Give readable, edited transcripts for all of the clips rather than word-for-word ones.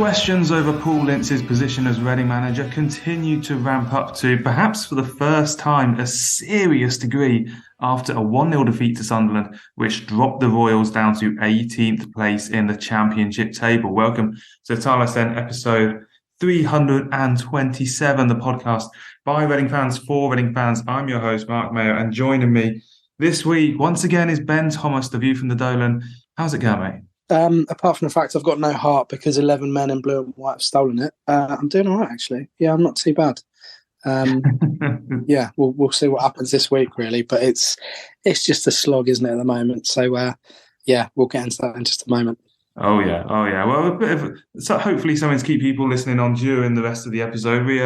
Questions over Paul Ince's position as Reading manager continue to ramp up to, perhaps for the first time, a serious degree after a 1-0 defeat to Sunderland, which dropped the Royals down to 18th place in the Championship table. Welcome to Tilehurst End episode 327, the podcast by Reading fans for Reading fans. I'm your host, Marc, Mayo, and joining me this week, once again, is Ben Thomas, the view from the Dolan. How's it going, mate? Apart from the fact I've got no heart because 11 men in blue and white have stolen it, I'm doing all right, actually. Yeah, I'm not too bad. Yeah, we'll see what happens this week, really. But it's just a slog, isn't it, at the moment? So, yeah, we'll get into that in just a moment. Oh yeah. Well, so hopefully something to keep people listening on during the rest of the episode. We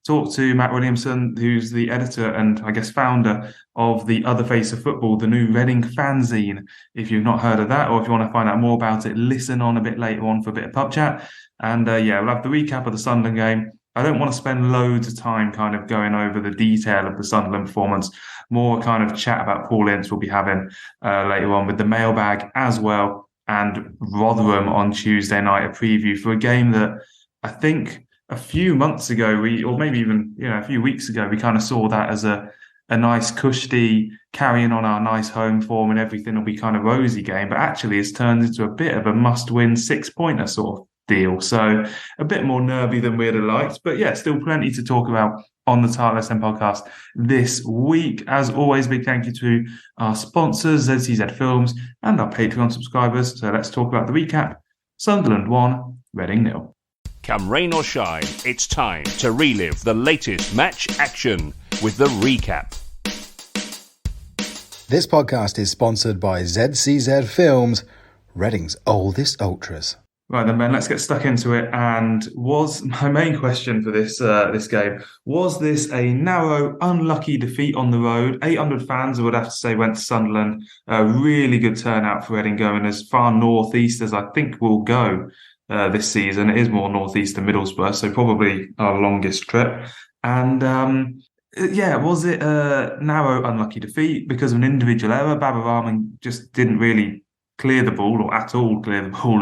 talked to Matt Williamson, who's the editor and I guess founder of The Other Face of Football, the new Reading fanzine. If you've not heard of that, or if you want to find out more about it, listen on a bit later on for a bit of Pubchat. And yeah, we'll have the recap of the Sunderland game. I don't want to spend loads of time kind of going over the detail of the Sunderland performance. More kind of chat about Paul Ince we'll be having later on with the Mailbag as well. And Rotherham on Tuesday night, a preview for a game that I think a few months ago, or maybe even a few weeks ago, we kind of saw that as a nice cushy carrying on our nice home form and everything will be kind of rosy game. But actually it's turned into a bit of a must-win 6-pointer sort of deal. So a bit more nervy than we'd have liked. But yeah, still plenty to talk about on the Tilehurst End Podcast this week. As always, big thank you to our sponsors, ZCZ Films, and our Patreon subscribers. So let's talk about the recap. Sunderland 1, Reading 0. Come rain or shine, it's time to relive the latest match action with the recap. This podcast is sponsored by ZCZ Films, Reading's oldest ultras. Right then, Ben, let's get stuck into it. And was my main question for this game, was this a narrow, unlucky defeat on the road? 800 fans, I would have to say, went to Sunderland. A really good turnout for Reading, going as far northeast as I think we'll go this season. It is more northeast than Middlesbrough, so probably our longest trip. And yeah, was it a narrow, unlucky defeat because of an individual error? Baba Rahman just didn't really clear the ball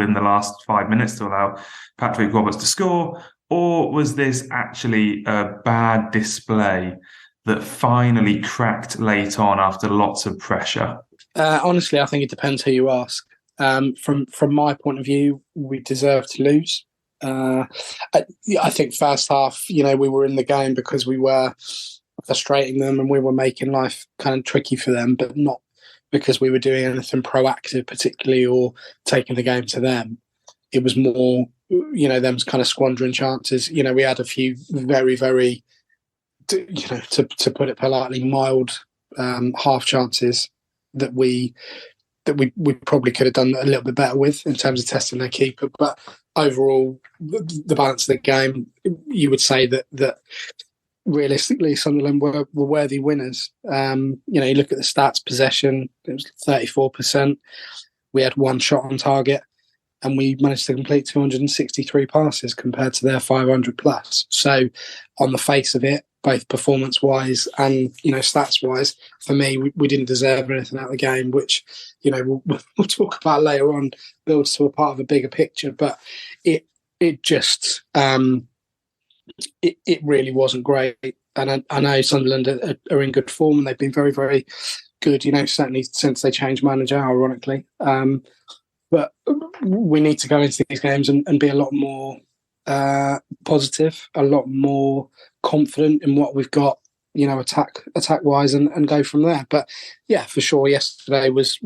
in the last 5 minutes to allow Patrick Roberts to score? Or was this actually a bad display that finally cracked late on after lots of pressure? Honestly, I think it depends who you ask. From my point of view, we deserve to lose. I think first half, we were in the game because we were frustrating them and we were making life kind of tricky for them, but not because we were doing anything proactive particularly or taking the game to them. It was more, them kind of squandering chances. We had a few very, very, to put it politely, mild half chances that we probably could have done a little bit better with in terms of testing their keeper. But overall, the balance of the game, you would say that realistically, Sunderland were worthy winners. You look at the stats, possession, it was 34%. We had one shot on target and we managed to complete 263 passes compared to their 500 plus. So on the face of it, both performance-wise and, stats-wise, for me, we didn't deserve anything out of the game, which, we'll talk about later on, builds to a part of a bigger picture. But it just... It really wasn't great, and I know Sunderland are in good form and they've been very, very good. Certainly since they changed manager, ironically. But we need to go into these games and be a lot more positive, a lot more confident in what we've got, attack wise, and go from there. But yeah, for sure, yesterday was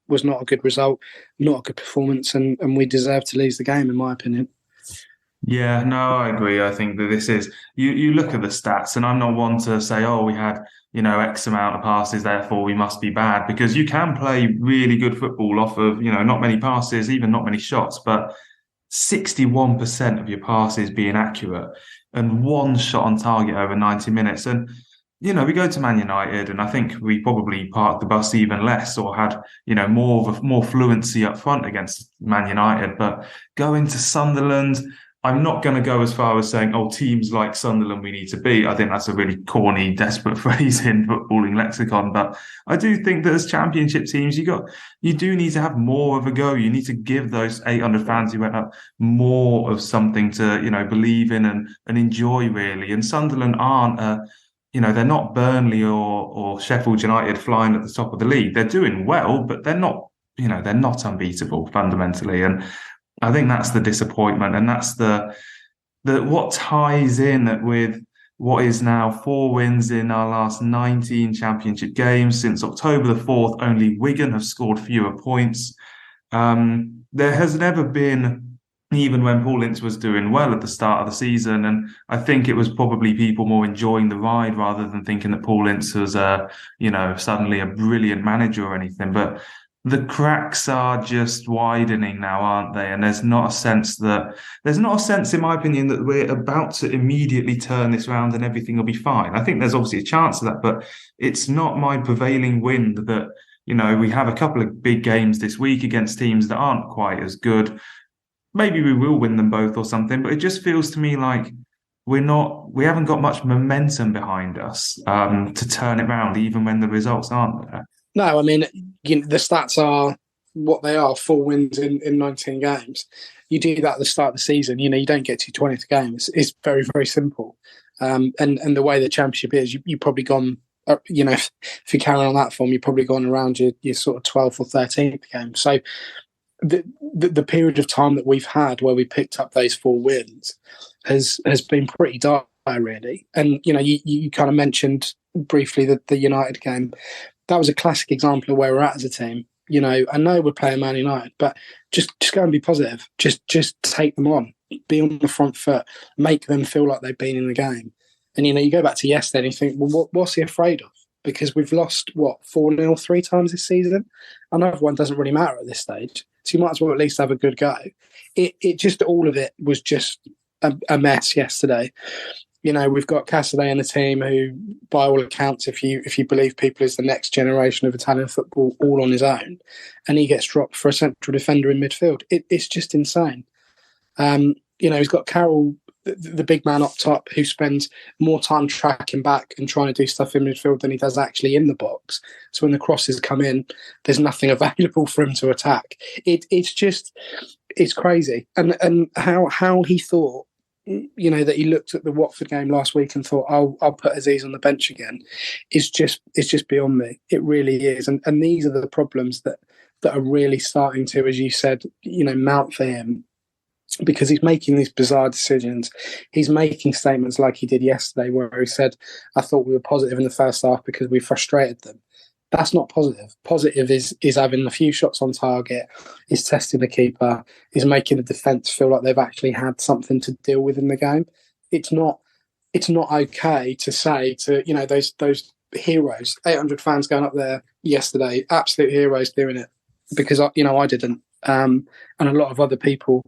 not a good result, not a good performance, and we deserve to lose the game, in my opinion. Yeah, no, I agree. I think that this is, you look at the stats, and I'm not one to say, we had, X amount of passes, therefore we must be bad, because you can play really good football off of, not many passes, even not many shots, but 61% of your passes being accurate and one shot on target over 90 minutes. And, we go to Man United and I think we probably parked the bus even less or had, more fluency up front against Man United. But going to Sunderland, I'm not going to go as far as saying, oh, teams like Sunderland we need to beat. I think that's a really corny, desperate phrase in footballing lexicon. But I do think that as championship teams, you do need to have more of a go. You need to give those 800 fans who went up more of something to, believe in and enjoy, really. And Sunderland aren't they're not Burnley or Sheffield United flying at the top of the league. They're doing well, but they're not unbeatable fundamentally. And I think that's the disappointment, and that's the what ties in with what is now 4 wins in our last 19 championship games. Since October the 4th, only Wigan have scored fewer points. There has never been, even when Paul Ince was doing well at the start of the season, and I think it was probably people more enjoying the ride rather than thinking that Paul Ince was suddenly a brilliant manager or anything. But the cracks are just widening now, aren't they? And there's not a sense, in my opinion, that we're about to immediately turn this round and everything will be fine. I think there's obviously a chance of that, but it's not my prevailing wind that, we have a couple of big games this week against teams that aren't quite as good. Maybe we will win them both or something, but it just feels to me like we haven't got much momentum behind us to turn it around, even when the results aren't there. No, I mean, the stats are what they are, 4 wins in 19 games. You do that at the start of the season, you don't get to 20th game. It's very, very simple. And the way the championship is, you've probably gone, if you carry on that form, you've probably gone around your sort of 12th or 13th game. So the period of time that we've had where we picked up those 4 wins has been pretty dire, really. And, you kind of mentioned briefly the United game. That was a classic example of where we're at as a team. I know we're playing Man United, but just go and be positive. Just take them on. Be on the front foot. Make them feel like they've been in the game. And, you go back to yesterday and you think, well, what's he afraid of? Because we've lost, 4-0 3 times this season? Another one doesn't really matter at this stage. So you might as well at least have a good go. It just, all of it was just a mess yesterday. We've got Cassidy in the team who, by all accounts, if you believe people, is the next generation of Italian football all on his own. And he gets dropped for a central defender in midfield. It's just insane. He's got Carroll, the big man up top, who spends more time tracking back and trying to do stuff in midfield than he does actually in the box. So when the crosses come in, there's nothing available for him to attack. It's crazy. And how he thought, that he looked at the Watford game last week and thought, I'll put Aziz on the bench again. It's just beyond me. It really is. And these are the problems that are really starting to, as you said, mount for him, because he's making these bizarre decisions. He's making statements like he did yesterday where he said, I thought we were positive in the first half because we frustrated them. That's not positive. Positive is having a few shots on target, is testing the keeper, is making the defence feel like they've actually had something to deal with in the game. It's not okay to say to, those heroes, 800 fans going up there yesterday, absolute heroes doing it, because I didn't. And a lot of other people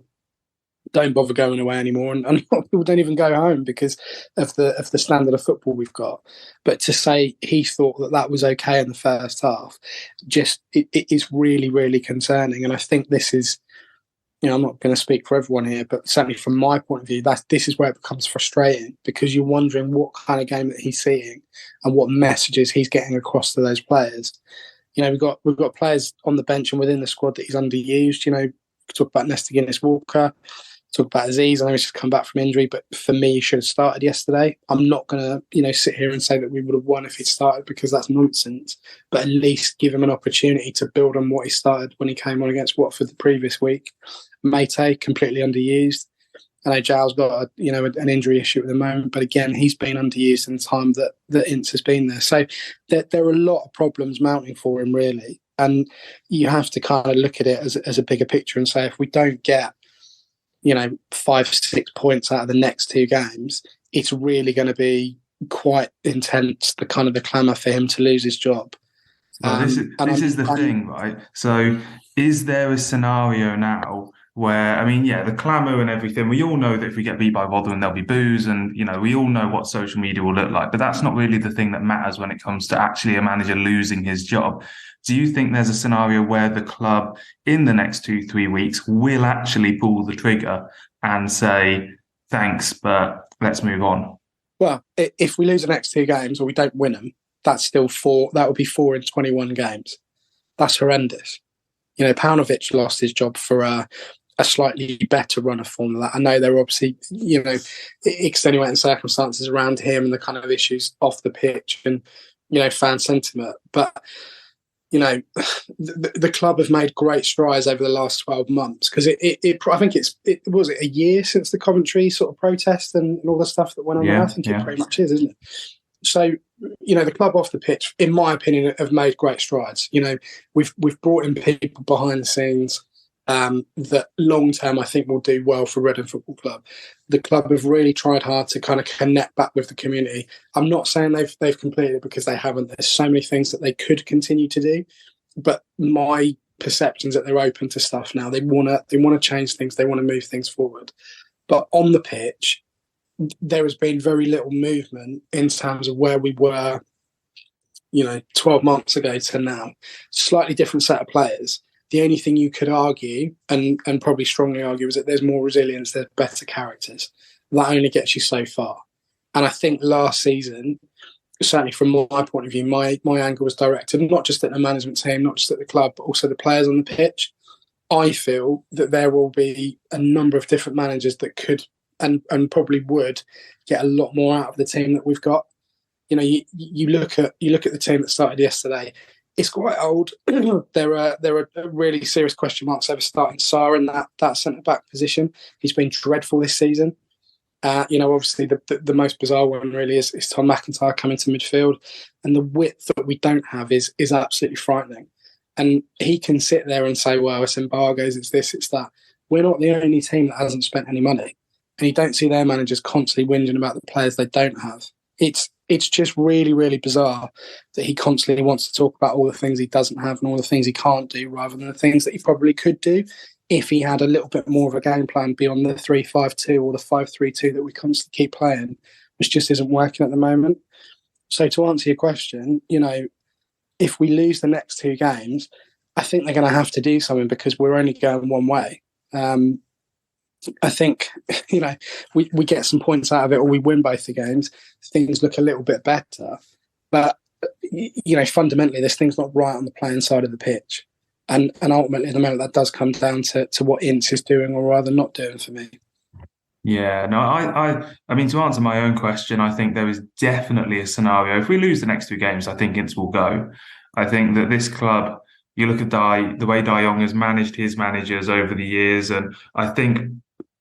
don't bother going away anymore, and a lot of people don't even go home because of the standard of football we've got. But to say he thought that was okay in the first half, just it's really, really concerning. And I think this is, I'm not going to speak for everyone here, but certainly from my point of view, this is where it becomes frustrating, because you're wondering what kind of game that he's seeing and what messages he's getting across to those players. We've got players on the bench and within the squad that he's underused. Talk about Nesta Guinness-Walker. Talk about Aziz. I know he's just come back from injury, but for me, he should have started yesterday. I'm not going to, sit here and say that we would have won if he'd started, because that's nonsense. But at least give him an opportunity to build on what he started when he came on against Watford the previous week. Mate, completely underused. I know Giles got an injury issue at the moment, but again, he's been underused in the time that Ince has been there. So there are a lot of problems mounting for him, really. And you have to kind of look at it as a bigger picture and say, if we don't get 5-6 points out of the next 2 games, it's really going to be quite intense, the clamour for him to lose his job. Well, this is the thing, right? So is there a scenario now where, I mean, yeah, the clamour and everything, we all know that if we get beat by Rotherham, there'll be boos and, we all know what social media will look like, but that's not really the thing that matters when it comes to actually a manager losing his job. Do you think there's a scenario where the club in the next 2-3 weeks will actually pull the trigger and say, thanks, but let's move on? Well, if we lose the next 2 games or we don't win them, that's still 4. That would be 4 in 21 games. That's horrendous. Paunovic lost his job for a slightly better run of form than that. I know there are obviously, extenuating circumstances around him and the kind of issues off the pitch and, fan sentiment. But, the club have made great strides over the last 12 months because I think it was a year since the Coventry sort of protest and all the stuff that went on there. I think it pretty much is, isn't it? So, the club off the pitch, in my opinion, have made great strides. We've brought in people behind the scenes that long term I think will do well for Reading Football Club. The club have really tried hard to kind of connect back with the community. I'm not saying they've completed it because they haven't. There's so many things that they could continue to do, but my perception is that they're open to stuff now. They want to change things. They want to move things forward. But on the pitch, there has been very little movement in terms of where we were, 12 months ago to now. Slightly different set of players. The only thing you could argue, and probably strongly argue, is that there's more resilience, there's better characters. That only gets you so far. And I think last season, certainly from my point of view, my anger was directed not just at the management team, not just at the club, but also the players on the pitch. I feel that there will be a number of different managers that could and probably would get a lot more out of the team that we've got. You look at the team that started yesterday. It's quite old. There are really serious question marks over starting Sarr in that centre back position. He's been dreadful this season. Obviously the most bizarre one really is Tom McIntyre coming to midfield, and the width that we don't have is absolutely frightening. And he can sit there and say, well, it's embargoes, it's this, it's that. We're not the only team that hasn't spent any money. And you don't see their managers constantly whinging about the players they don't have. It's just really, really bizarre that he constantly wants to talk about all the things he doesn't have and all the things he can't do rather than the things that he probably could do if he had a little bit more of a game plan beyond the 3-5-2 or the 5-3-2 that we constantly keep playing, which just isn't working at the moment. So to answer your question, if we lose the next 2 games, I think they're going to have to do something because we're only going one way. I think, we get some points out of it or we win both the games, things look a little bit better. But, fundamentally, this thing's not right on the playing side of the pitch. And ultimately, at the moment, that does come down to what Ince is doing or rather not doing for me. Yeah, no, I mean, to answer my own question, I think there is definitely a scenario. If we lose the next 2 games, I think Ince will go. I think that this club, you look at the way De Jong has managed his managers over the years, and I think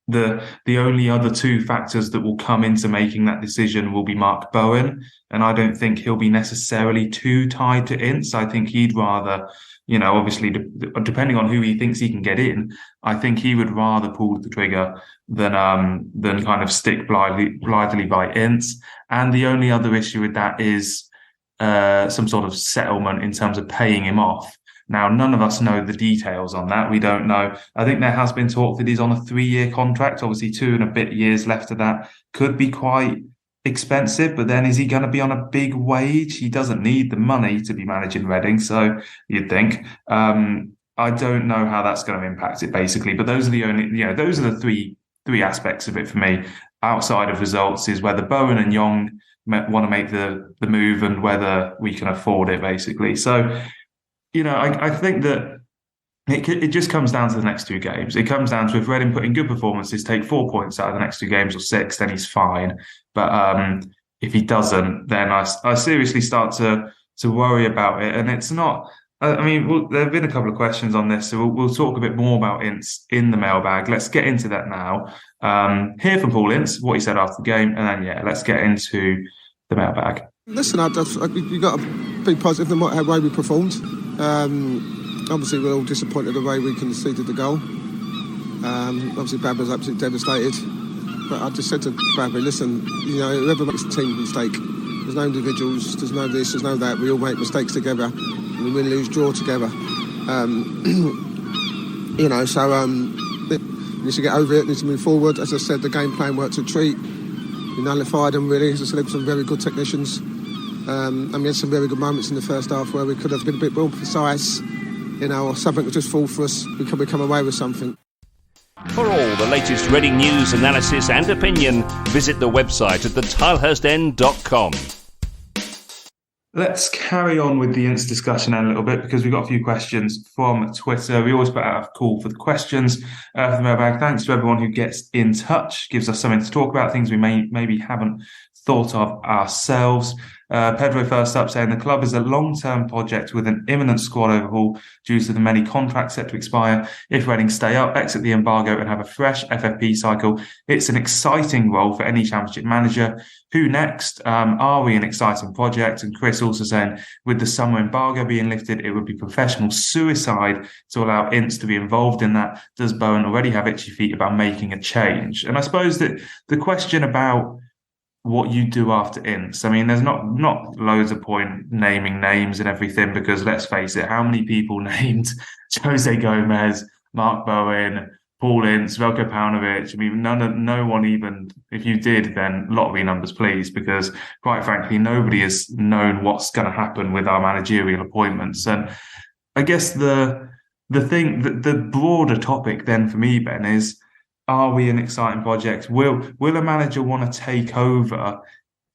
the only other 2 factors that will come into making that decision will be Marc Bowen, and I don't think he'll be necessarily too tied to Ince. I think he'd rather, obviously depending on who he thinks he can get in, I think he would rather pull the trigger than kind of stick blithely by Ince. And the only other issue with that is some sort of settlement in terms of paying him off. Now, none of us know the details on that. We don't know. I think there has been talk that he's on a 3-year contract. Obviously, 2 and a bit years left of that could be quite expensive. But then is he going to be on a big wage? He doesn't need the money to be managing Reading, so you'd think. I don't know how that's going to impact it, basically. But those are the three aspects of it for me. Outside of results is whether Bowen and Young want to make the move and whether we can afford it, basically. So, I think that it just comes down to the next 2 games. It comes down to if Reading put in good performances, take 4 points out of the next 2 games or 6, then he's fine. But if he doesn't, then I seriously start to worry about it. And it's not. I mean, there have been a couple of questions on this, so we'll talk a bit more about Ince in the mailbag. Let's get into that now. Hear from Paul Ince, what he said after the game, and then let's get into the mailbag. Listen, you've got to be positive no matter how way we performed. Obviously, we're all disappointed the way we conceded the goal. Obviously, Brad was absolutely devastated. But I just said to Bradbury, listen, whoever makes a team mistake, there's no individuals, there's no this, there's no that. We all make mistakes together. We win, lose, draw together. So needs to get over it, needs to move forward. As I said, the game plan worked a treat. We nullified them, really. As I said, there were some very good technicians. And we had some very good moments in the first half where we could have been a bit more precise, or something would just fall for us. We could come away with something. For all the latest Reading news, analysis and opinion, visit the website at thetilehurstend.com. Let's carry on with the Ince discussion a little bit because we've got a few questions from Twitter. We always put out a call for the questions for the Mailbag. Thanks to everyone who gets in touch, gives us something to talk about, things we maybe haven't thought of ourselves. Pedro first up saying the club is a long-term project with an imminent squad overhaul due to the many contracts set to expire. If Reading stay up, exit the embargo and have a fresh FFP cycle, it's an exciting role for any championship manager. Who next? Are we an exciting project? And Chris also saying with the summer embargo being lifted, it would be professional suicide to allow Ince to be involved in that. Does Bowen already have itchy feet about making a change? And I suppose that the question about what you do after Ince. I mean, there's not loads of point naming names and everything because let's face it, how many people named Jose Gomez, Marc Bowen, Paul Ince, Veljko Paunovic? I mean, no one even, if you did, then lottery numbers, please, because quite frankly, nobody has known what's going to happen with our managerial appointments. And I guess the broader topic then for me, Ben, is, are we an exciting project? Will a manager want to take over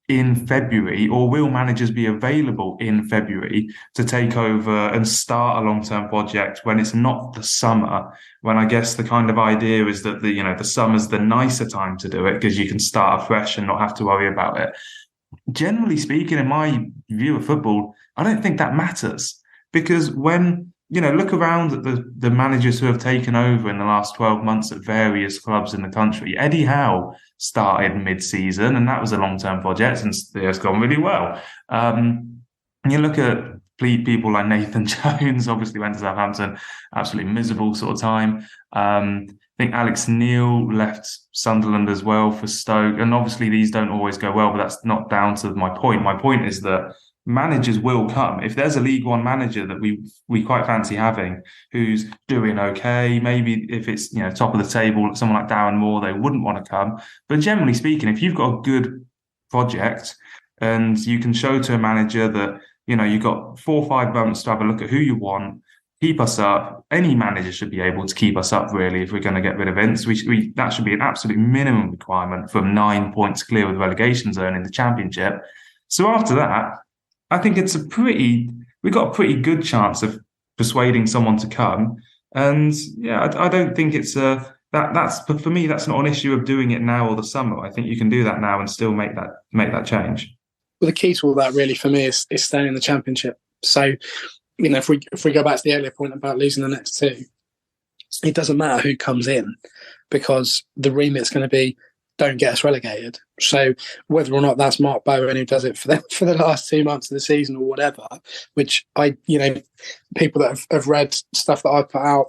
in February, or will managers be available in February to take over and start a long-term project when it's not the summer? When I guess the kind of idea is that the summer's the nicer time to do it because you can start afresh and not have to worry about it. Generally speaking, in my view of football, I don't think that matters because when look around at the managers who have taken over in the last 12 months at various clubs in the country. Eddie Howe started mid-season, and that was a long-term project, and it's gone really well. And you look at people like Nathan Jones, obviously went to Southampton, absolutely miserable sort of time. I think Alex Neil left Sunderland as well for Stoke, and obviously these don't always go well, but that's not down to my point. My point is that managers will come. If there's a League One manager that we quite fancy having who's doing okay, maybe if it's top of the table, someone like Darren Moore, they wouldn't want to come. But generally speaking, if you've got a good project and you can show to a manager that you've got 4 or 5 months to have a look at who you want, keep us up. Any manager should be able to keep us up, really, if we're going to get rid of Ince. That should be an absolute minimum requirement from 9 points clear of the relegation zone in the Championship. So after that, I think we've got a pretty good chance of persuading someone to come. And I don't think it's that's for me, that's not an issue of doing it now or the summer. I think you can do that now and still make that change. Well, the key to all that really for me is staying in the Championship. So, if we go back to the earlier point about losing the next 2, it doesn't matter who comes in because the remit's going to be, don't get us relegated. So whether or not that's Marc Bowen who does it for the last 2 months of the season or whatever, which people that have read stuff that I put out,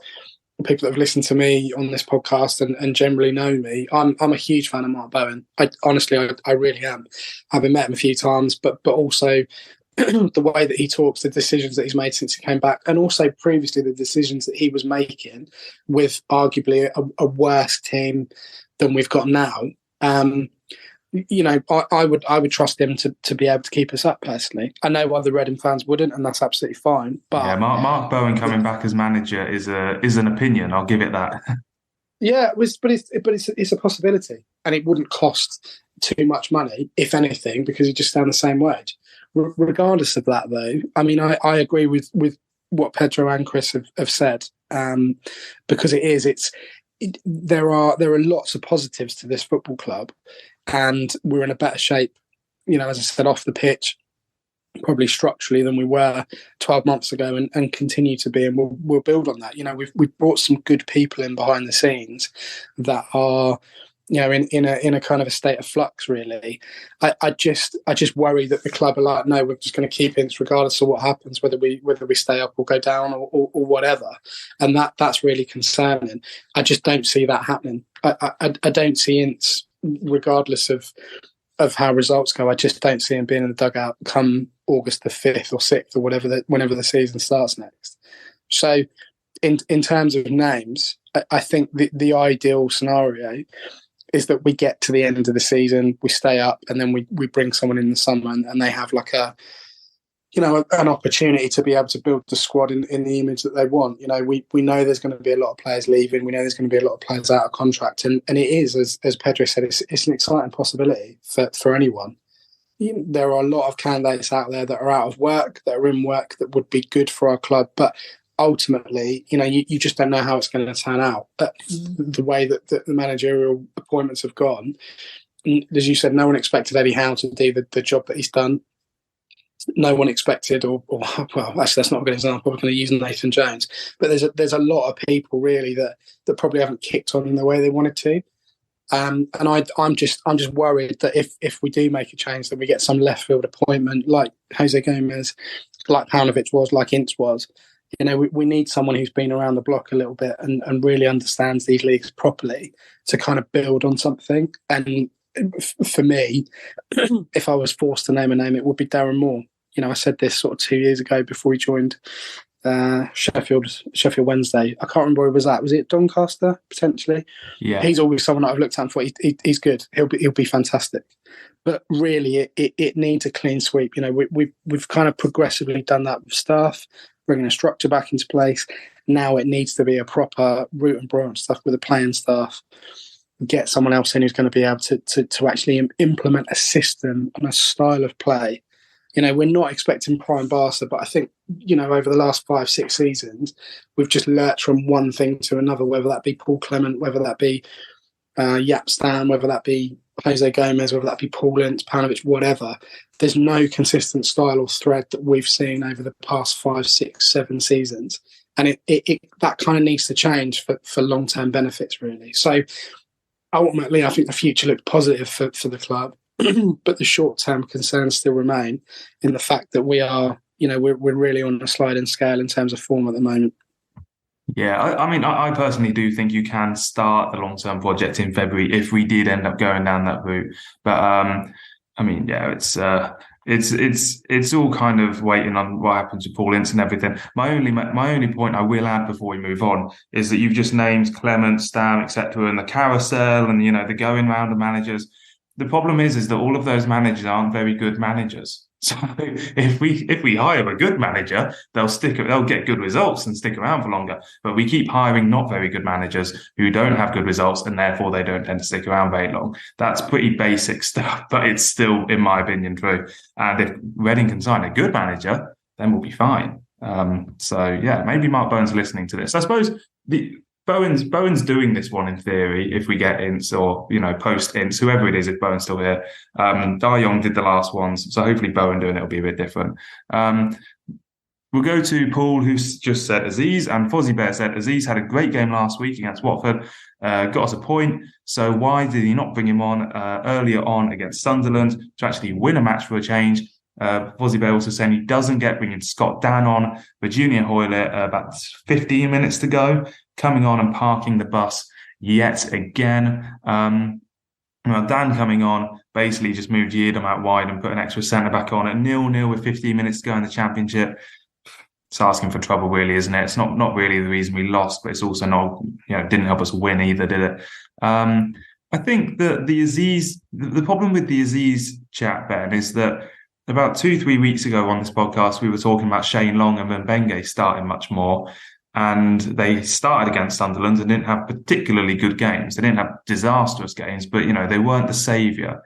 people that have listened to me on this podcast and generally know me, I'm a huge fan of Marc Bowen. I really am. I've met him a few times, but also the way that he talks, the decisions that he's made since he came back, and also previously the decisions that he was making with arguably a worse team than we've got now. I would trust him to be able to keep us up personally. I know other Reading fans wouldn't, and that's absolutely fine. But Marc Bowen coming back as manager is an opinion. I'll give it that. Yeah, but it's a possibility, and it wouldn't cost too much money, if anything, because you just stay on the same wage. Regardless of that, though, I mean, I agree with what Pedro and Chris have said, because there are lots of positives to this football club, and we're in a better shape, as I said, off the pitch, probably structurally than we were 12 months ago, and continue to be, and we'll build on that. We've brought some good people in behind the scenes that are in a kind of a state of flux, really. I just worry that the club are like, no, we're just going to keep Ince regardless of what happens, whether we stay up or go down or whatever. And that's really concerning. I just don't see that happening. I don't see Ince, regardless of how results go, I just don't see him being in the dugout come August the 5th or 6th or whenever the season starts next. So in terms of names, I think the ideal scenario is that we get to the end of the season, we stay up, and then we bring someone in the summer, and they have like an opportunity to be able to build the squad in the image that they want. We know there's going to be a lot of players leaving. We know there's going to be a lot of players out of contract, and it is, as Pedro said, it's an exciting possibility for anyone. There are a lot of candidates out there that are out of work, that are in work, that would be good for our club, but ultimately, you just don't know how it's going to turn out. The way that the managerial appointments have gone, as you said, no one expected Eddie Howe to do the job that he's done. No one expected, or well, actually, that's not a good example. We're going to use Nathan Jones, but there's a lot of people really that probably haven't kicked on in the way they wanted to. And I'm just worried that if we do make a change, that we get some left field appointment like Jose Gomez, like Paunovic was, like Ince was. We need someone who's been around the block a little bit and really understands these leagues properly to kind of build on something. And for me, if I was forced to name a name, it would be Darren Moore. I said this sort of 2 years ago before he joined Sheffield Wednesday. I can't remember where it was at. Was it Doncaster potentially? Yeah, he's always someone that I've looked at and thought he's good. He'll be fantastic. But really, it needs a clean sweep. We've kind of progressively done that with staff, bringing a structure back into place. Now it needs to be a proper root and branch stuff with a playing staff. Get someone else in who's going to be able to actually implement a system and a style of play. We're not expecting prime Barca, but I think, over the last 5-6 seasons, we've just lurched from one thing to another, whether that be Paul Clement, whether that be Jaap Stam, whether that be Jose Gomez, whether that be Paul Ince, Paunovic, whatever. There's no consistent style or thread that we've seen over the past 5, 6, 7 seasons. And it that kind of needs to change for long-term benefits, really. So ultimately, I think the future looks positive for the club. But the short-term concerns still remain in the fact that we are, we're really on a sliding scale in terms of form at the moment. Yeah, I personally do think you can start the long-term project in February if we did end up going down that route. But it's all kind of waiting on what happens with Paul Ince and everything. My only point I will add before we move on is that you've just named Clement, Stam, etc., and the carousel and the going round of managers. The problem is that all of those managers aren't very good managers. So if we hire a good manager, they'll get good results and stick around for longer. But we keep hiring not very good managers who don't have good results, and therefore they don't tend to stick around very long. That's pretty basic stuff, but it's still, in my opinion, true. And if Reading can sign a good manager, then we'll be fine. Maybe Mark Bowen's listening to this. I suppose Bowen's doing this one in theory if we get Ince or, post Ince, whoever it is, if Bowen's still here. Young did the last ones, so hopefully Bowen doing it will be a bit different. We'll go to Paul, who's just said Aziz, and Fozzie Bear said Aziz had a great game last week against Watford, got us a point, so why did he not bring him on earlier on against Sunderland to actually win a match for a change? Fozzie Bear also saying he doesn't get bringing Scott Dan on, but Junior Hoylett about 15 minutes to go, coming on and parking the bus yet again. Dan coming on basically just moved Yeardham out wide and put an extra centre back on at 0-0 with 15 minutes to go in the Championship. It's asking for trouble, really, isn't it? It's not really the reason we lost, but it's also not, didn't help us win either, did it? I think that the problem with the Aziz chat, Ben, is that about 2-3 weeks ago on this podcast, we were talking about Shane Long and Mbenge starting much more. And they started against Sunderland and didn't have particularly good games. They didn't have disastrous games, but, they weren't the saviour.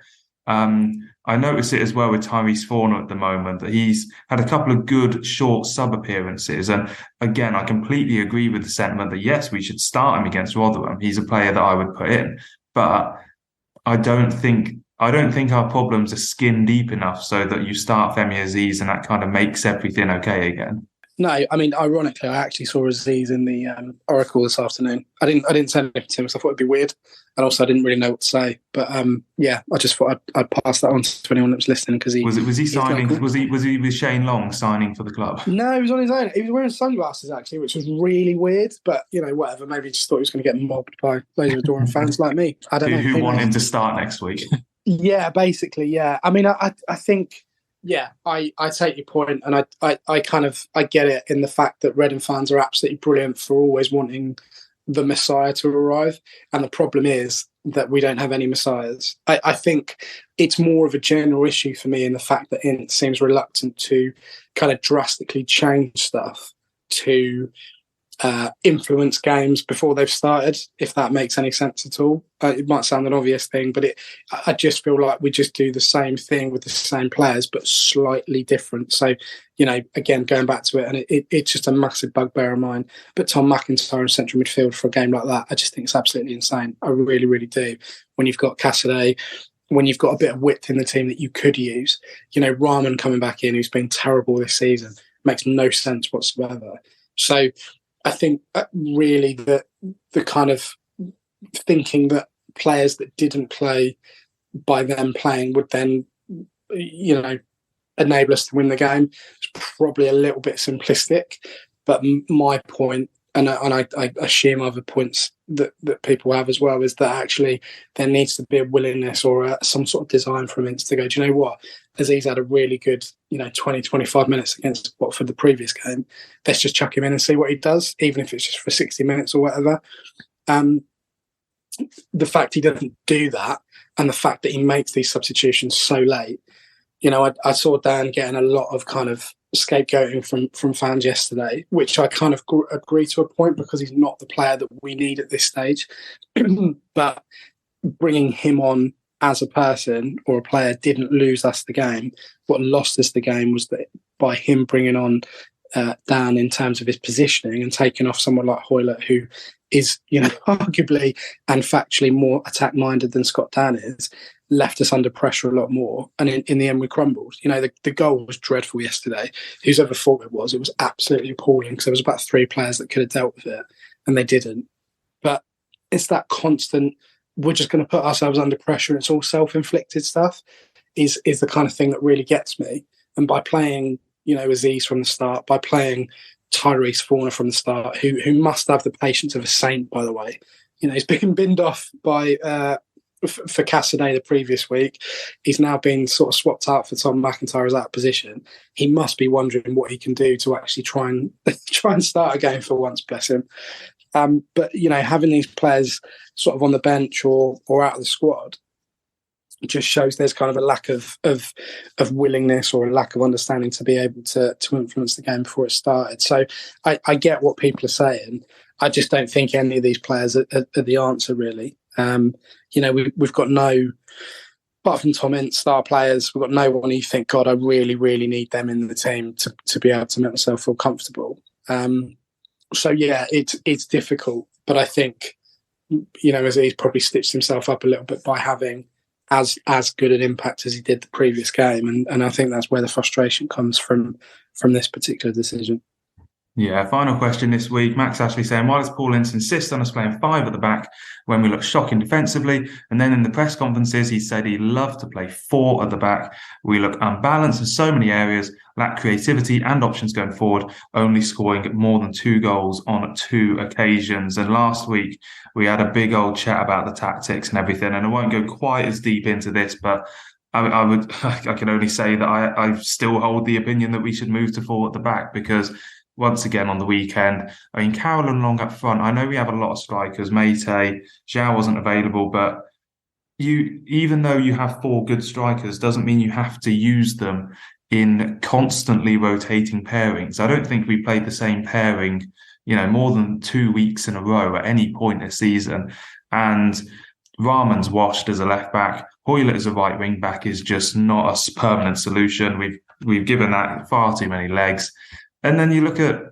I notice it as well with Tyrese Forner at the moment, that he's had a couple of good short sub-appearances. And again, I completely agree with the sentiment that, yes, we should start him against Rotherham. He's a player that I would put in. But I don't think our problems are skin deep enough so that you start Femi Aziz and that kind of makes everything okay again. No, ironically, I actually saw Aziz in the Oracle this afternoon. I didn't send it to him, so I thought it'd be weird, and also I didn't really know what to say. But I just thought I'd pass that on to anyone that was listening because was he signing? Was he with Shane Long signing for the club? No, he was on his own. He was wearing sunglasses actually, which was really weird. But whatever. Maybe he just thought he was going to get mobbed by loads of adoring fans like me. I don't know who want him to start next week. Yeah, basically, yeah. I think Yeah, I take your point, and I get it in the fact that Reading fans are absolutely brilliant for always wanting the Messiah to arrive. And the problem is that we don't have any Messiahs. I think it's more of a general issue for me in the fact that Ince seems reluctant to kind of drastically change stuff to influence games before they've started, if that makes any sense at all. It might sound an obvious thing, but I just feel like we just do the same thing with the same players, but slightly different. So, again, going back to it, and it's just a massive bugbear of mine. But Tom McIntyre in central midfield for a game like that, I just think it's absolutely insane. I really, really do. When you've got Cassidy, when you've got a bit of width in the team that you could use, Rahman coming back in, who's been terrible this season, makes no sense whatsoever. So I think really the kind of thinking that players that didn't play by them playing would then, enable us to win the game is probably a little bit simplistic. But my point, and I assume other points that people have as well, is that actually there needs to be a willingness or some sort of design from Ince to go, do you know what? Aziz had a really good, 20, 25 minutes against Watford the previous game. Let's just chuck him in and see what he does, even if it's just for 60 minutes or whatever. The fact he doesn't do that, and the fact that he makes these substitutions so late, I saw Dan getting a lot of kind of scapegoating from fans yesterday, which I kind of agree to a point, because he's not the player that we need at this stage. But bringing him on as a person or a player didn't lose us the game. What lost us the game was that by him bringing on Dan in terms of his positioning and taking off someone like Hoylett, who is, arguably and factually more attack-minded than Scott Dan is, left us under pressure a lot more. And in the end, we crumbled. The goal was dreadful yesterday. Who's ever thought it was absolutely appalling, because there was about 3 players that could have dealt with it, and they didn't. But it's that constant, we're just going to put ourselves under pressure, and it's all self-inflicted stuff, is the kind of thing that really gets me. And by playing, Aziz from the start, by playing Tyrese Forner from the start, who must have the patience of a saint, by the way. He's been binned off by for Cassidy the previous week. He's now been sort of swapped out for Tom McIntyre as that position. He must be wondering what he can do to actually try and start a game for once, bless him. But having these players sort of on the bench or out of the squad just shows there's kind of a lack of willingness or a lack of understanding to be able to influence the game before it started. So I get what people are saying. I just don't think any of these players are the answer, really. We've got no, apart from Tom Ince, star players, we've got no one who you think, God, I really, really need them in the team to be able to make myself feel comfortable. So yeah, it's difficult, but I think, as he's probably stitched himself up a little bit by having as good an impact as he did the previous game, and I think that's where the frustration comes from this particular decision. Yeah, final question this week. Max Ashley saying, why does Paul Ince insist on us playing 5 at the back when we look shocking defensively? And then in the press conferences, he said he'd love to play 4 at the back. We look unbalanced in so many areas, lack creativity and options going forward, only scoring more than 2 goals on 2 occasions. And last week, we had a big old chat about the tactics and everything. And I won't go quite as deep into this, but I can only say that I still hold the opinion that we should move to 4 at the back, because once again on the weekend, Carroll and Long up front. I know we have a lot of strikers. Meite, Zhao wasn't available, but even though you have 4 good strikers, doesn't mean you have to use them in constantly rotating pairings. I don't think we played the same pairing, more than 2 weeks in a row at any point this season. And Rahman's washed as a left back. Hoylett as a right wing back is just not a permanent solution. We've given that far too many legs. And then you look at,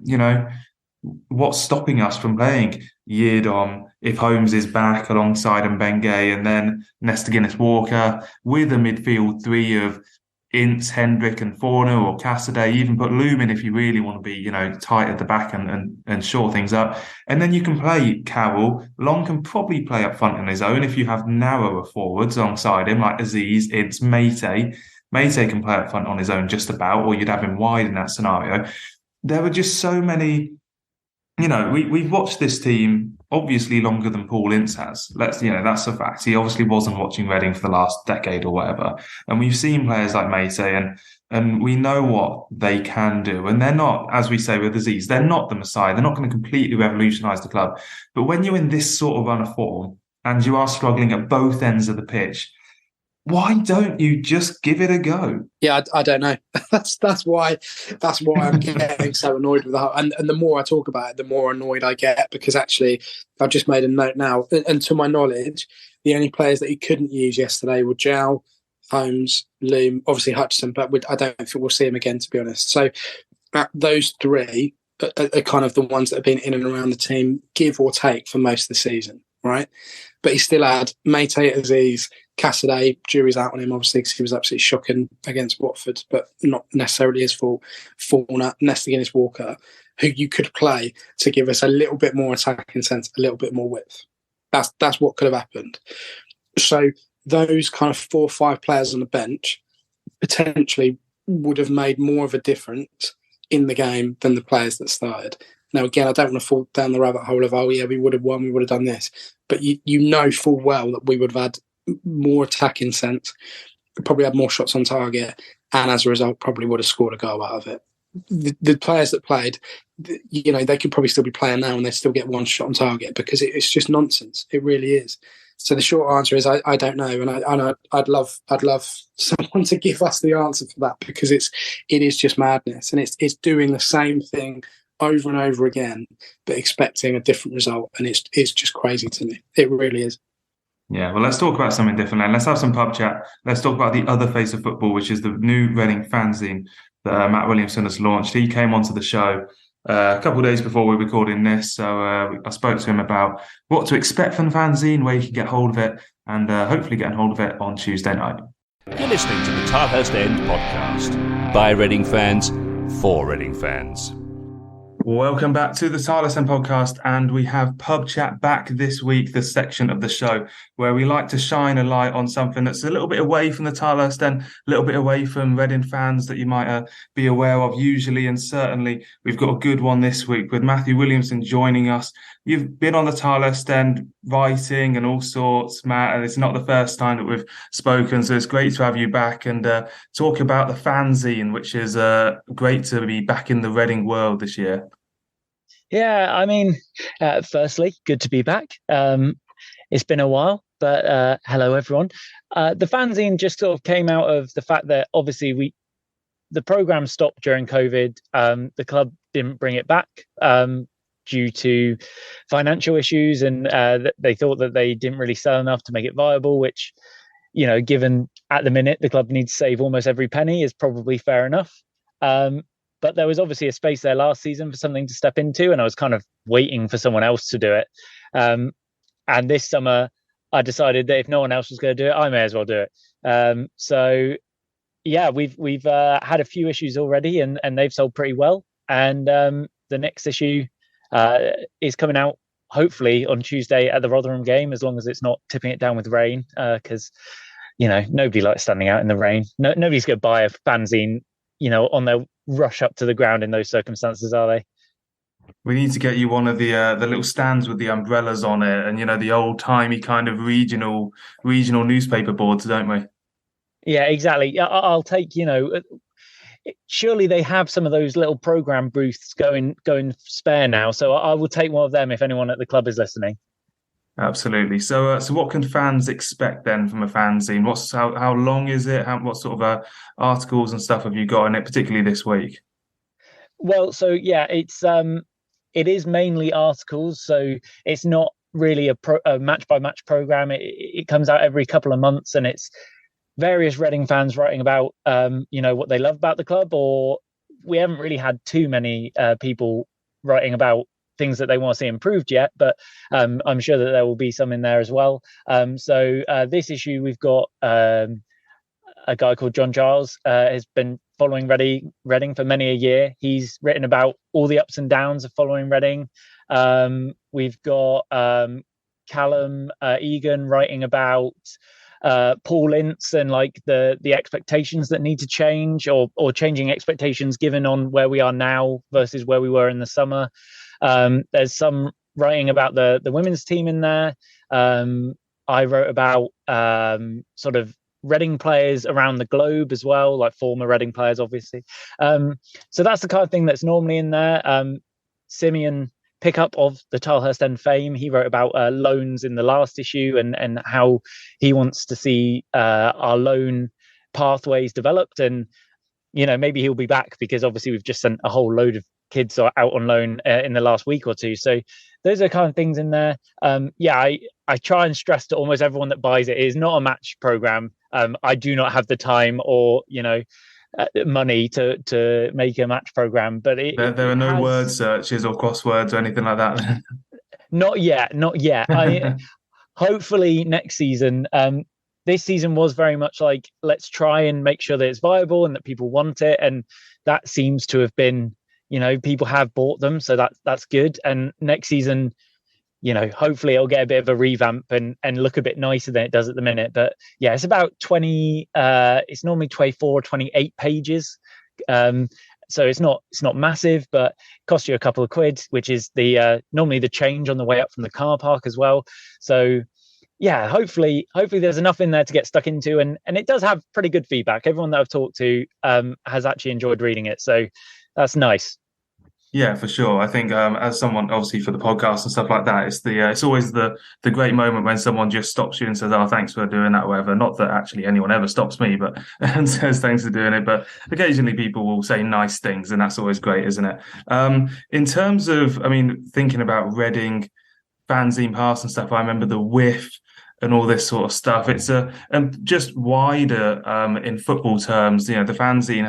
what's stopping us from playing Yiadom if Holmes is back alongside Mbenge, and then Nesta Guinness-Walker with a midfield 3 of Ince, Hendrick and Forner, or Cassidy. Even put Loom in if you really want to be, tight at the back and shore things up. And then you can play Carroll. Long can probably play up front on his own if you have narrower forwards alongside him, like Aziz, Ince, Meite. Meite can play up front on his own just about, or you'd have him wide in that scenario. There were just so many we've watched this team obviously longer than Paul Ince has. That's a fact. He obviously wasn't watching Reading for the last decade or whatever. And we've seen players like Mayo and we know what they can do. And they're not, as we say with Aziz, they're not the Messiah. They're not going to completely revolutionise the club. But when you're in this sort of run of form and you are struggling at both ends of the pitch, why don't you just give it a go? Yeah, I don't know. That's why I'm getting so annoyed with that. And the more I talk about it, the more annoyed I get, because actually I've just made a note now. And to my knowledge, the only players that he couldn't use yesterday were Jow, Holmes, Loom, obviously Hutchinson, but I don't think we'll see him again, to be honest. So those three are kind of the ones that have been in and around the team, give or take, for most of the season, right? But he still had Mate, Aziz, Cassidy. Jury's out on him, obviously, because he was absolutely shocking against Watford, but not necessarily his fault. Fauna, Nesta Walker, who you could play to give us a little bit more attacking sense, a little bit more width. That's what could have happened. So those kind of 4 or 5 players on the bench potentially would have made more of a difference in the game than the players that started. Now, again, I don't want to fall down the rabbit hole of, we would have won, we would have done this. But you know full well that we would have had more attacking sense, probably had more shots on target, and as a result, probably would have scored a goal out of it. The players that played, they could probably still be playing now and they still get one shot on target, because it's just nonsense. It really is. So the short answer is I don't know, and I'd love someone to give us the answer for that, because it is just madness, and it's doing the same thing over and over again, but expecting a different result, and it's just crazy to me. It really is. Yeah, well, let's talk about something different then. Let's have some pub chat. Let's talk about the other face of football, which is the new Reading fanzine that Matt Williamson has launched. He came onto the show a couple of days before we were recording this, so I spoke to him about what to expect from the fanzine, where you can get hold of it, and hopefully getting hold of it on Tuesday night. You're listening to the Tilehurst End Podcast by Reading fans for Reading fans. Welcome back to the Tilehurst End Podcast, and we have Pub Chat back this week, the section of the show where we like to shine a light on something that's a little bit away from the Tilehurst End, a little bit away from Reading fans that you might be aware of usually, and certainly we've got a good one this week with Matthew Williamson joining us. You've been on the Tilehurst End writing and all sorts, Matt, and it's not the first time that we've spoken, so it's great to have you back and talk about the fanzine, which is great to be back in the Reading world this year. Yeah, I mean, firstly, good to be back. It's been a while, but hello, everyone. The fanzine just sort of came out of the fact that obviously the programme stopped during COVID. The club didn't bring it back due to financial issues, and they thought that they didn't really sell enough to make it viable, which, given at the minute the club needs to save almost every penny, is probably fair enough. But there was obviously a space there last season for something to step into, and I was kind of waiting for someone else to do it. And this summer, I decided that if no one else was going to do it, I may as well do it. So, yeah, we've had a few issues already, and they've sold pretty well. And the next issue is coming out hopefully on Tuesday at the Rotherham game, as long as it's not tipping it down with rain, because nobody likes standing out in the rain. Nobody's going to buy a fanzine, on their rush up to the ground in those circumstances, are they? We need to get you one of the little stands with the umbrellas on it, and the old timey kind of regional newspaper boards, don't we? Yeah, exactly. I'll take. Surely they have some of those little program booths going spare now, so I will take one of them if anyone at the club is listening. Absolutely. So what can fans expect then from a fanzine? How long is it? What sort of articles and stuff have you got in it, particularly this week? Well, so yeah, it is mainly articles, so it's not really a match by match program. It comes out every couple of months, and it's various Reading fans writing about what they love about the club, or we haven't really had too many people writing about things that they want to see improved yet, but I'm sure that there will be some in there as well. So this issue, we've got a guy called John Giles, has been following Reading for many a year. He's written about all the ups and downs of following Reading. We've got Callum Egan writing about Paul Ince and like the expectations that need to change, or changing expectations given on where we are now versus where we were in the summer. There's some writing about the women's team in there. I wrote about sort of Reading players around the globe as well, like former Reading players, obviously. So that's the kind of thing that's normally in there. Simeon Pickup of the Tilehurst End fame, he wrote about loans in the last issue and how he wants to see our loan pathways developed. And, you know, maybe he'll be back because obviously we've just sent a whole load of kids out on loan in the last week or two. So those are kind of things in there. I try and stress to almost everyone that buys it is not a match program. I do not have the time or, you know, money to make a match program, but there are no word searches or crosswords or anything like that. Not yet. Hopefully next season. This season was very much like, let's try and make sure that it's viable and that people want it, and that seems to have been, you know, people have bought them, so that's good. And next season, you know, hopefully it'll get a bit of a revamp and look a bit nicer than it does at the minute. But yeah, it's about 20, it's normally 24 or 28 pages. So it's not massive, but it costs you a couple of quid, which is the normally the change on the way up from the car park as well. So yeah, hopefully there's enough in there to get stuck into, and it does have pretty good feedback. Everyone that I've talked to has actually enjoyed reading it. So that's nice. Yeah, for sure. I think as someone, obviously for the podcast and stuff like that, it's always the great moment when someone just stops you and says, "Oh, thanks for doing that," or whatever. Not that actually anyone ever stops me, but and says thanks for doing it. But occasionally people will say nice things, and that's always great, isn't it? In terms of, I mean, thinking about Reading fanzine past and stuff, I remember the Whiff and all this sort of stuff. It's and just wider in football terms, you know, the fanzine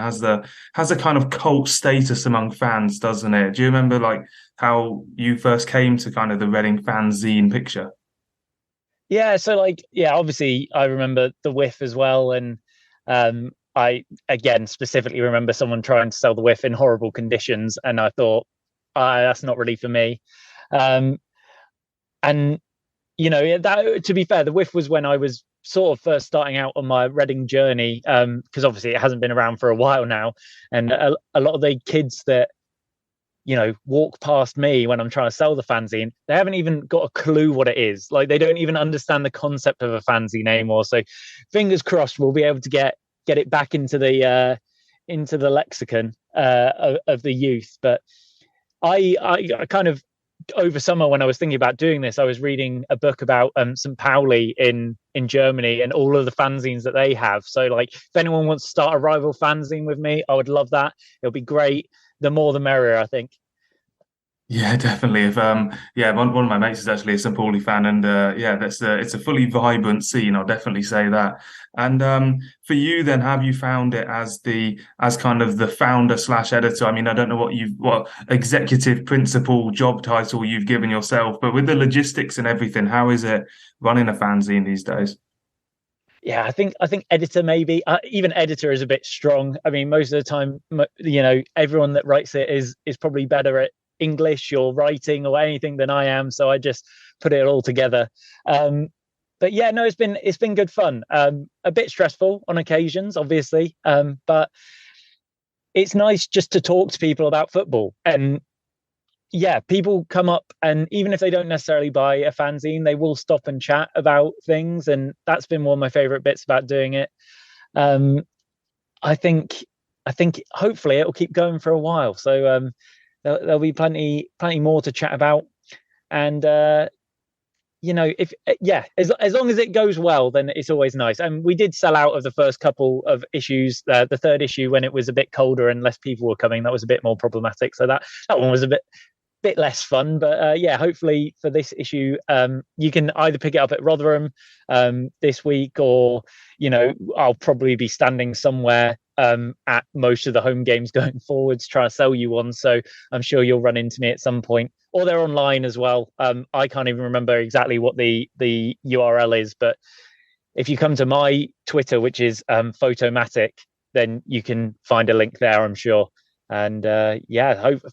has a kind of cult status among fans, doesn't it? Do you remember like how you first came to kind of the Reading fanzine picture? Yeah, so like, yeah, obviously I remember the Whiff as well, and I again specifically remember someone trying to sell the Whiff in horrible conditions, and I thought, that's not really for me. And you know, that, to be fair, the Whiff was when I was sort of first starting out on my Reading journey, because obviously it hasn't been around for a while now, and a lot of the kids that, you know, walk past me when I'm trying to sell the fanzine, they haven't even got a clue what it is. Like, they don't even understand the concept of a fanzine anymore. So fingers crossed we'll be able to get it back into the lexicon of the youth. But I kind of, over summer when I was thinking about doing this, I was reading a book about St. Pauli in Germany and all of the fanzines that they have. So like, if anyone wants to start a rival fanzine with me, I would love that. It'll be great. The more the merrier, I think. Yeah, definitely. If one of my mates is actually a St. Pauli fan, and it's a fully vibrant scene. I'll definitely say that. And for you, then, have you found it as kind of the founder / editor? I mean, I don't know what executive principal job title you've given yourself, but with the logistics and everything, how is it running a fanzine these days? Yeah, I think editor, maybe even editor is a bit strong. I mean, most of the time, you know, everyone that writes it is probably better at English or writing or anything than I am, so I just put it all together. But yeah, no, it's been good fun. A bit stressful on occasions, obviously, but it's nice just to talk to people about football. And yeah, people come up, and even if they don't necessarily buy a fanzine, they will stop and chat about things, and that's been one of my favorite bits about doing it. I think hopefully it'll keep going for a while. So there'll be plenty more to chat about, and you know, as long as it goes well, then it's always nice. And we did sell out of the first couple of issues. The third issue, when it was a bit colder and less people were coming, that was a bit more problematic. So that one was a bit less fun. But yeah, hopefully for this issue, you can either pick it up at Rotherham this week, or, you know, I'll probably be standing somewhere at most of the home games going forwards, trying to sell you one. So I'm sure you'll run into me at some point, or they're online as well. I can't even remember exactly what the URL is, but if you come to my Twitter, which is Photomatic, then you can find a link there, I'm sure. And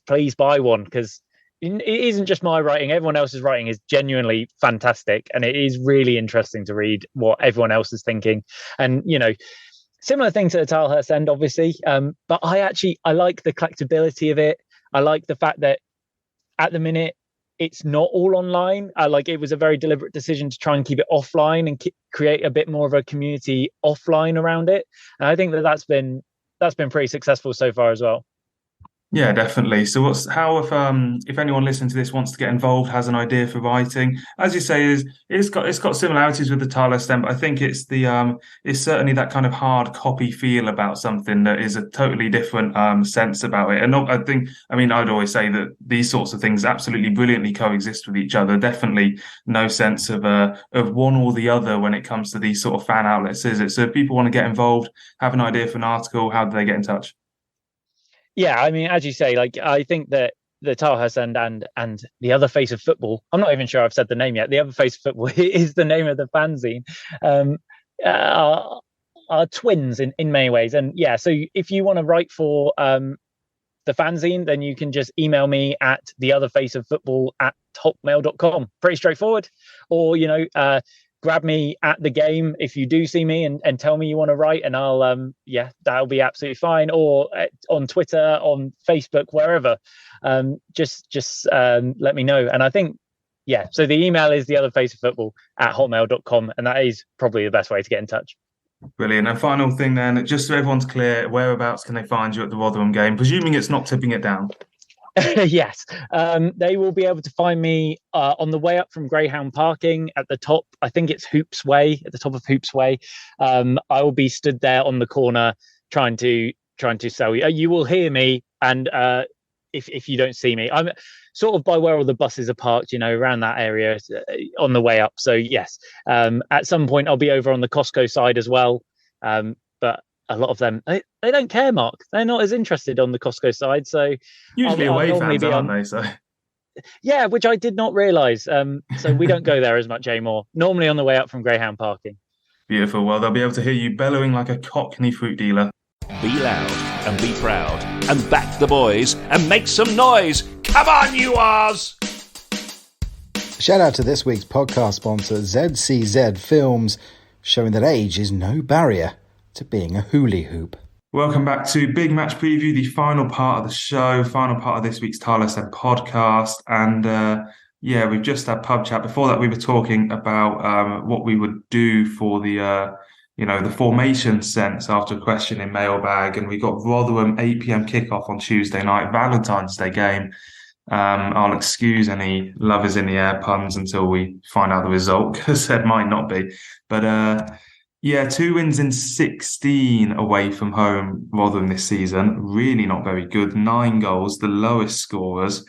please buy one, because it isn't just my writing. Everyone else's writing is genuinely fantastic, and it is really interesting to read what everyone else is thinking. And, you know, similar thing to the Tilehurst End, obviously, but I like the collectability of it. I like the fact that at the minute, it's not all online. Like, it was a very deliberate decision to try and keep it offline and create a bit more of a community offline around it. And I think that's been pretty successful so far as well. Yeah, definitely. So if anyone listening to this wants to get involved, has an idea for writing, as you say, it's got similarities with the Tilehurst End, but I think it's certainly that kind of hard copy feel about something that is a totally different sense about it. And I'd always say that these sorts of things absolutely brilliantly coexist with each other. Definitely no sense of one or the other when it comes to these sort of fan outlets, is it? So if people want to get involved, have an idea for an article, how do they get in touch? Yeah, I mean, as you say, like, I think that the Tilehurst End and the Other Face of Football, I'm not even sure I've said the name yet. The Other Face of Football is the name of the fanzine. Are twins in many ways. And yeah, so if you want to write for the fanzine, then you can just email me at theotherfaceoffootball@hotmail.com. Pretty straightforward. Or, grab me at the game if you do see me and tell me you want to write, and I'll that'll be absolutely fine. Or on Twitter, on Facebook, wherever, just let me know. And I think so the email is theotherfaceoffootball@hotmail.com, and that is probably the best way to get in touch. Brilliant. And final thing then, just so everyone's clear, whereabouts can they find you at the Rotherham game, presuming it's not tipping it down? Yes, they will be able to find me on the way up from Greyhound parking at the top. I think it's Hoops Way, at the top of Hoops Way. I will be stood there on the corner trying to sell you. You will hear me, and if you don't see me, I'm sort of by where all the buses are parked, around that area on the way up. So yes, at some point I'll be over on the Costco side as well. But a lot of them, they don't care, Mark. They're not as interested on the Costco side. So usually away fans, aren't they? So yeah, which I did not realise. So we don't go there as much anymore. Normally on the way up from Greyhound parking. Beautiful. Well, they'll be able to hear you bellowing like a Cockney fruit dealer. Be loud and be proud and back the boys and make some noise. Come on, you Rs! Shout out to this week's podcast sponsor, ZCZ Films, showing that age is no barrier to being a hula hoop. Welcome back to Big Match Preview, the final part of the show, final part of this week's Tilehurst End podcast. And we've just had Pubchat. Before that, we were talking about what we would do for the formation sense after a question in Mailbag. And we got Rotherham 8 p.m. kickoff on Tuesday night, Valentine's Day game. I'll excuse any lovers in the air puns until we find out the result, because there might not be. But 2 wins in 16 away from home, Rotherham this season. Really not very good. 9 goals, the lowest scorers.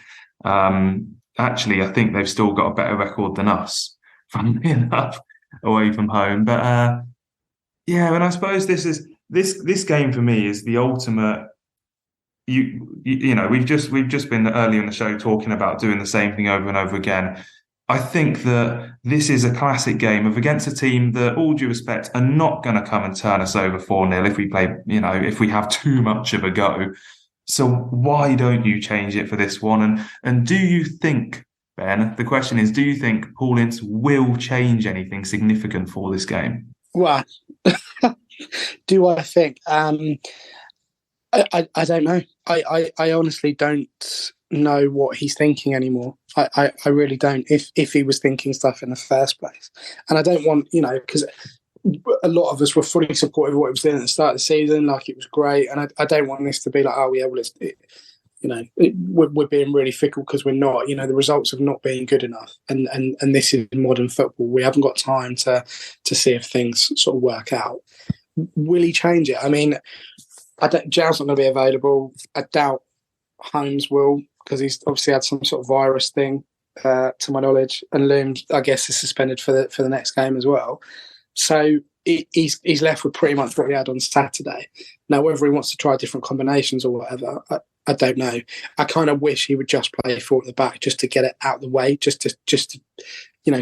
Actually, I think they've still got a better record than us, funnily enough, away from home. But and I suppose this game for me is the ultimate. We've just been early in the show talking about doing the same thing over and over again. I think that this is a classic game of against a team that, all due respect, are not going to come and turn us over 4-0 if we play, if we have too much of a go. So why don't you change it for this one? And do you think, Ben, the question is, do you think Paul Ince will change anything significant for this game? Well, do I think? I don't know. I honestly don't know what he's thinking anymore. I really don't. If he was thinking stuff in the first place, and I don't want, because a lot of us were fully supportive of what he was doing at the start of the season, like it was great, and I don't want this to be like, we're being really fickle because we're not. The results have not been good enough, and this is modern football. We haven't got time to see if things sort of work out. Will he change it? I mean, Giles not going to be available. I doubt Holmes will, because he's obviously had some sort of virus thing, to my knowledge, and Loom, I guess, is suspended for the next game as well. So he's left with pretty much what he had on Saturday. Now, whether he wants to try different combinations or whatever, I don't know. I kind of wish he would just play 4 at the back, just to get it out of the way, just to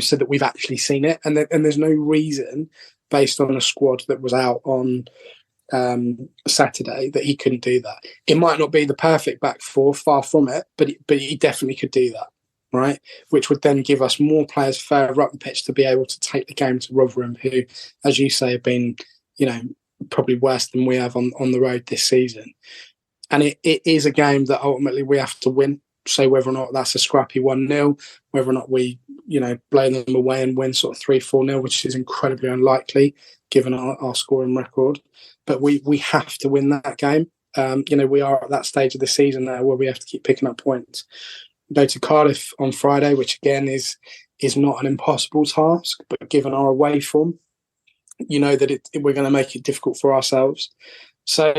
so that we've actually seen it. And there's no reason, based on a squad that was out on Saturday, that he couldn't do that. It might not be the perfect back 4, far from it, but he definitely could do that, right? Which would then give us more players further up the pitch to be able to take the game to Rotherham, who, as you say, have been, probably worse than we have on the road this season. And it is a game that ultimately we have to win. So whether or not that's a scrappy 1-0, whether or not we, blow them away and win sort of 3-4-0, which is incredibly unlikely given our scoring record. But we have to win that game. We are at that stage of the season now where we have to keep picking up points. Go to Cardiff on Friday, which again is not an impossible task, but given our away form, that we're going to make it difficult for ourselves. So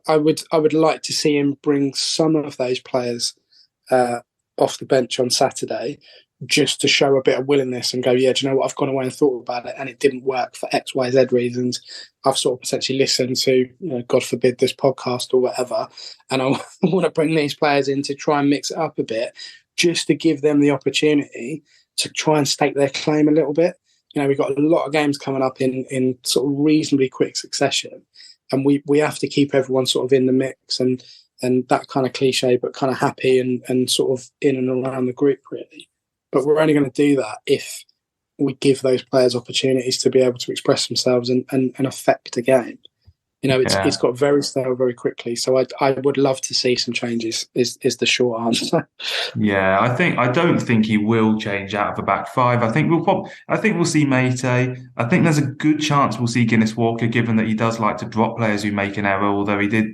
I would like to see him bring some of those players off the bench on Saturday, just to show a bit of willingness and go, yeah, do you know what? I've gone away and thought about it and it didn't work for X, Y, Z reasons. I've sort of potentially listened to, God forbid, this podcast or whatever. And I want to bring these players in to try and mix it up a bit, just to give them the opportunity to try and stake their claim a little bit. We've got a lot of games coming up in sort of reasonably quick succession. And we have to keep everyone sort of in the mix and that kind of cliche, but kind of happy and sort of in and around the group, really. But we're only going to do that if we give those players opportunities to be able to express themselves and affect a game. It's got very stale very quickly. So I would love to see some changes is the short answer. Yeah, I don't think he will change out of a back five. I think we'll see Mate. I think there's a good chance we'll see Guinness Walker, given that he does like to drop players who make an error, although he did,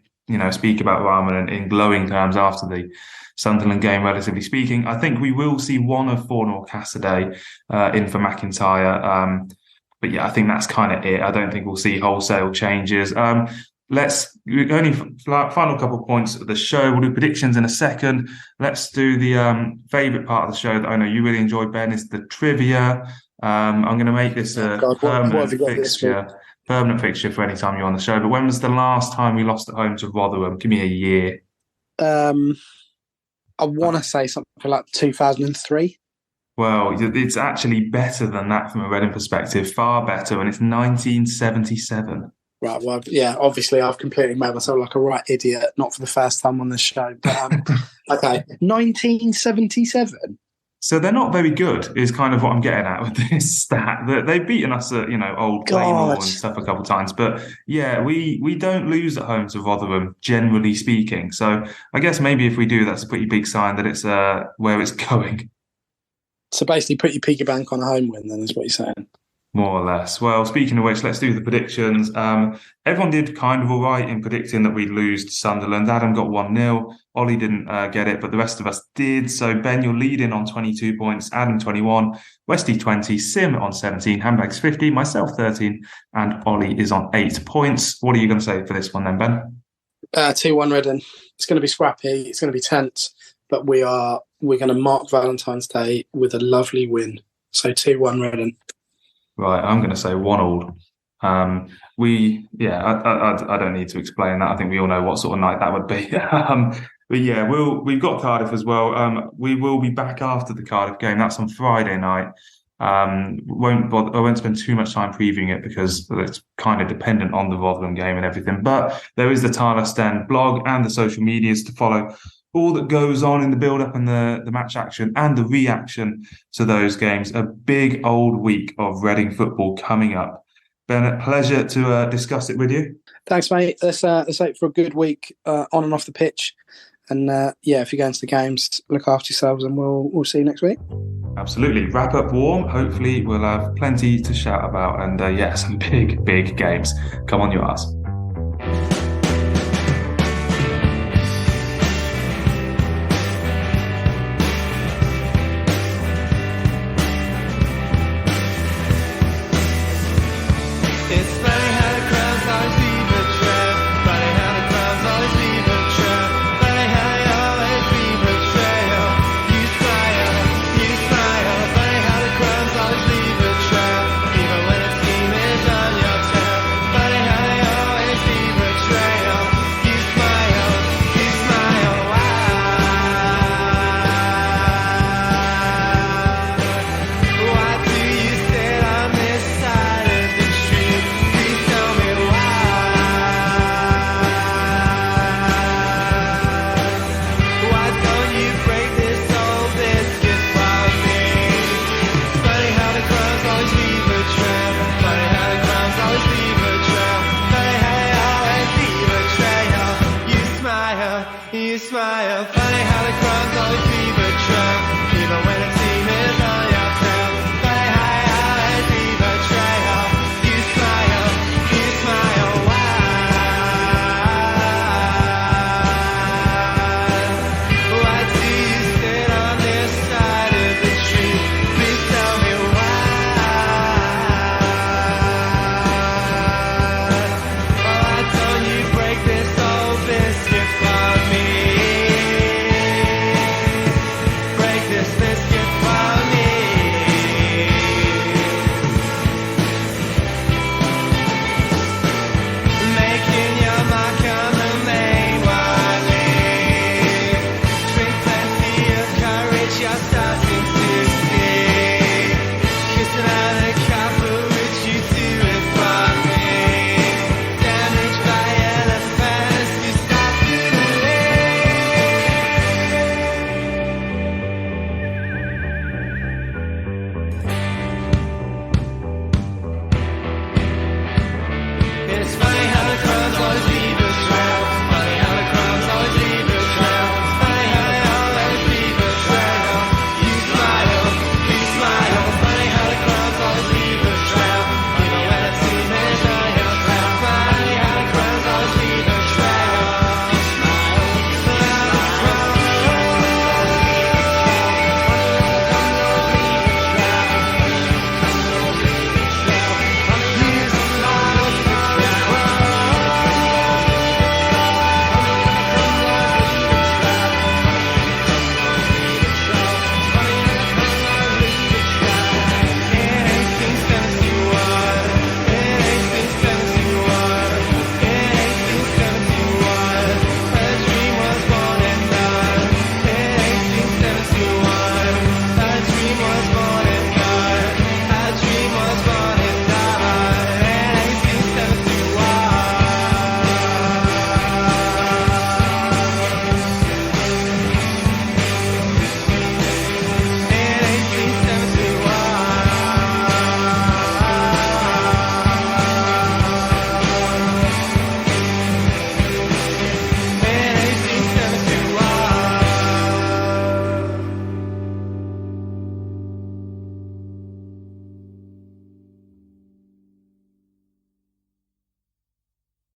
speak about Rahman in glowing terms after the Sunderland game, relatively speaking. I think we will see one of Fornor or Cassidy in for McIntyre. But yeah, I think that's kind of it. I don't think we'll see wholesale changes. Final couple of points of the show. We'll do predictions in a second. Let's do the favourite part of the show that I know you really enjoy, Ben, is the trivia. I'm going to make this a permanent fixture. Permanent fixture for any time you're on the show. But when was the last time we lost at home to Rotherham? Give me a year. I want to say something like 2003. Well, it's actually better than that from a Reading perspective, far better, and it's 1977. Right, well, yeah, obviously I've completely made myself like a right idiot, not for the first time on this show, but okay, 1977. So they're not very good, is kind of what I'm getting at with this stat. They've beaten us at, Old Claymore and stuff a couple of times. But yeah, we don't lose at home to Rotherham, generally speaking. So I guess maybe if we do, that's a pretty big sign that it's where it's going. So basically put your piggy bank on a home win, then, is what you're saying. More or less. Well, speaking of which, let's do the predictions. Everyone did kind of all right in predicting that we'd lose to Sunderland. Adam got 1-0. Ollie didn't get it, but the rest of us did. So, Ben, you're leading on 22 points. Adam, 21. Westy, 20. Sim on 17. Handbags, 50. Myself, 13. And Ollie is on 8 points. What are you going to say for this one then, Ben? 2-1 Reading. It's going to be scrappy. It's going to be tense. But we're going to mark Valentine's Day with a lovely win. So 2-1 Reading. Right, I'm going to say 1-1. I don't need to explain that. I think we all know what sort of night that would be. But yeah, we've got Cardiff as well. We will be back after the Cardiff game. That's on Friday night. I won't spend too much time previewing it because it's kind of dependent on the Rotherham game and everything. But there is the Tilehurst End blog and the social medias to follow all that goes on in the build-up and the match action and the reaction to those games. A big old week of Reading football coming up. Ben, pleasure to discuss it with you. Thanks, mate. Let's hope for a good week on and off the pitch. And if you're going to the games, look after yourselves, and we'll see you next week. Absolutely. Wrap up warm. Hopefully we'll have plenty to shout about. And some big, big games. Come on, you ass.